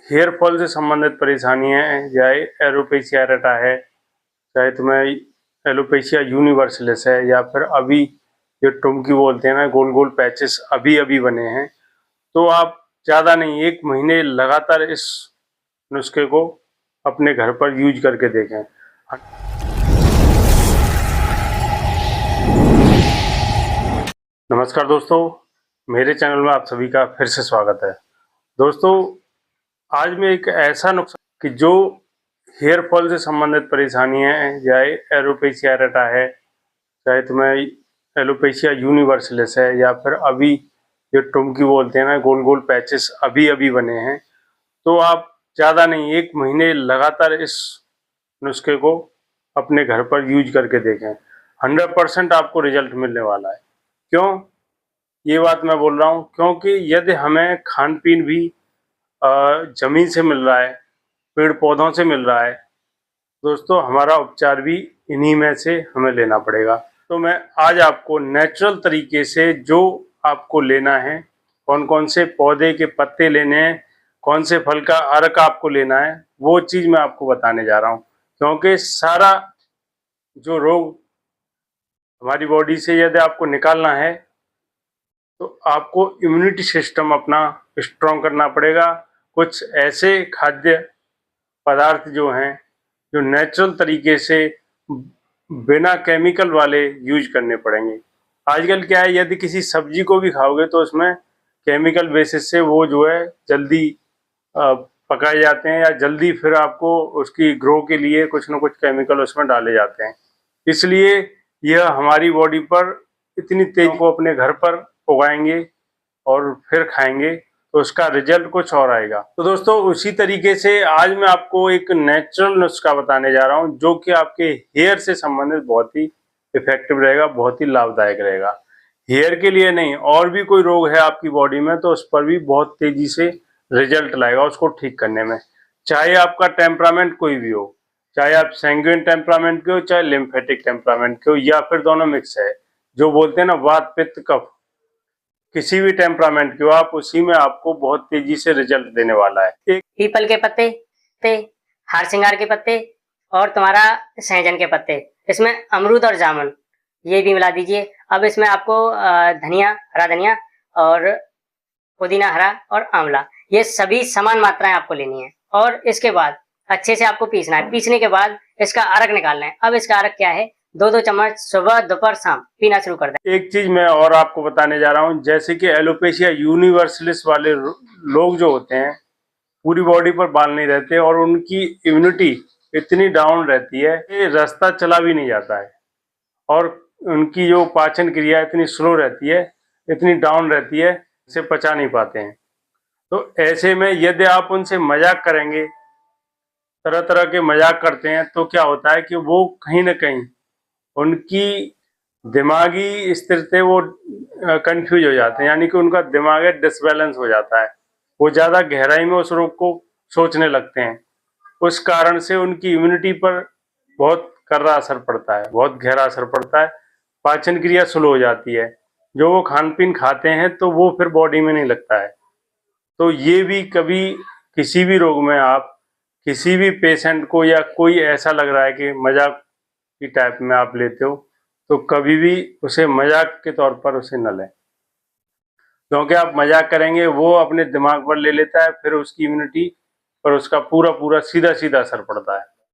Hair fall से संबंधित परेशानियां हैं, चाहे एलोपेशिया एरेटा है, चाहे तुम्हें एलोपेशिया यूनिवर्सलिस है, या फिर अभी जो टुमकी बोलते हैं ना, गोल गोल पैचेस अभी अभी बने हैं, तो आप ज़्यादा नहीं 1 महीने लगातार इस नुस्खे को अपने घर पर यूज करके देखें। नमस्कार दोस्तों, मेरे चैनल में आप सभी का फिर से स्वागत है। दोस्तों, आज मैं एक ऐसा नुस्खा कि जो हेयर फॉल से संबंधित परेशानियां हैं, चाहे एलोपेशिया एरेटा है, चाहे तुम्हें एलोपेशिया यूनिवर्सलिस है, या फिर अभी जो टुमकी बोलते हैं ना, गोल गोल पैचेस अभी अभी बने हैं, तो आप ज़्यादा नहीं 1 महीने लगातार इस नुस्खे को अपने घर पर यूज करके देखें। 100% आपको रिजल्ट मिलने वाला है। क्यों ये बात मैं बोल रहा हूँ? क्योंकि यदि हमें खान पीन भी जमीन से मिल रहा है, पेड़ पौधों से मिल रहा है, दोस्तों हमारा उपचार भी इन्हीं में से हमें लेना पड़ेगा। तो मैं आज आपको नेचुरल तरीके से जो आपको लेना है, कौन कौन से पौधे के पत्ते लेने हैं, कौन से फल का अर्क आपको लेना है, वो चीज़ मैं आपको बताने जा रहा हूँ। क्योंकि सारा जो रोग हमारी बॉडी से यदि आपको निकालना है, तो आपको इम्यूनिटी सिस्टम अपना स्ट्रॉन्ग करना पड़ेगा। कुछ ऐसे खाद्य पदार्थ जो हैं, जो नेचुरल तरीके से बिना केमिकल वाले यूज करने पड़ेंगे। आजकल क्या है, यदि किसी सब्जी को भी खाओगे तो उसमें केमिकल बेसिस से वो जो है जल्दी पकाए जाते हैं, या जल्दी फिर आपको उसकी ग्रो के लिए कुछ ना कुछ केमिकल उसमें डाले जाते हैं। इसलिए यह हमारी बॉडी पर इतनी तेज को अपने घर पर उगाएंगे और फिर खाएंगे, तो उसका रिजल्ट कुछ और आएगा। तो दोस्तों, उसी तरीके से आज मैं आपको एक नेचुरल नुस्खा बताने जा रहा हूं, जो कि आपके हेयर से संबंधित बहुत ही इफेक्टिव रहेगा, बहुत ही लाभदायक रहेगा। हेयर के लिए नहीं, और भी कोई रोग है आपकी बॉडी में तो उस पर भी बहुत तेजी से रिजल्ट लाएगा उसको ठीक करने में। चाहे आपका टेम्परामेंट कोई भी हो, चाहे आप सैंग्यूइन टेम्परामेंट के हो, चाहे लिम्फेटिक टेम्परामेंट के हो, या फिर दोनों मिक्स है, जो बोलते हैं ना वात पित्त कफ, किसी भी टेम्परामेंट के हो आप, उसी में आपको बहुत तेजी से रिजल्ट देने वाला है। एक पीपल के पत्ते, हार सिंगार के पत्ते और तुम्हारा सहजन के पत्ते, इसमें अमरूद और जामुन ये भी मिला दीजिए। अब इसमें आपको धनिया, हरा धनिया और पुदीना हरा और आंवला, ये सभी समान मात्राएं आपको लेनी है, और इसके बाद अच्छे से आपको पीसना है। पीसने के बाद इसका अर्क निकालना है। अब इसका अर्क क्या है, 2-2 चम्मच सुबह दोपहर शाम पीना शुरू कर दें। एक चीज मैं और आपको बताने जा रहा हूँ, जैसे कि एलोपेशिया यूनिवर्सलिस वाले लोग जो होते हैं, पूरी बॉडी पर बाल नहीं रहते और उनकी इम्यूनिटी इतनी डाउन रहती है कि रास्ता चला भी नहीं जाता है, और उनकी जो पाचन क्रिया इतनी स्लो रहती है, इतनी डाउन रहती है, इसे पचा नहीं पाते हैं। तो ऐसे में यदि आप उनसे मजाक करेंगे, तरह तरह के मजाक करते हैं, तो क्या होता है कि वो कहीं ना कहीं उनकी दिमागी स्थिति वो कंफ्यूज हो जाते हैं, यानी कि उनका दिमाग डिसबैलेंस हो जाता है। वो ज़्यादा गहराई में उस रोग को सोचने लगते हैं। उस कारण से उनकी इम्यूनिटी पर बहुत कर्रा असर पड़ता है, बहुत गहरा असर पड़ता है। पाचन क्रिया स्लो हो जाती है। जो वो खान पीन खाते हैं तो वो फिर बॉडी में नहीं लगता है। तो ये भी कभी किसी भी रोग में आप किसी भी पेशेंट को, या कोई ऐसा लग रहा है कि मजाक की टाइप में आप लेते हो, तो कभी भी उसे मजाक के तौर पर उसे न लें। क्योंकि आप मजाक करेंगे, वो अपने दिमाग पर ले लेता है, फिर उसकी इम्यूनिटी पर उसका पूरा पूरा सीधा सीधा असर पड़ता है।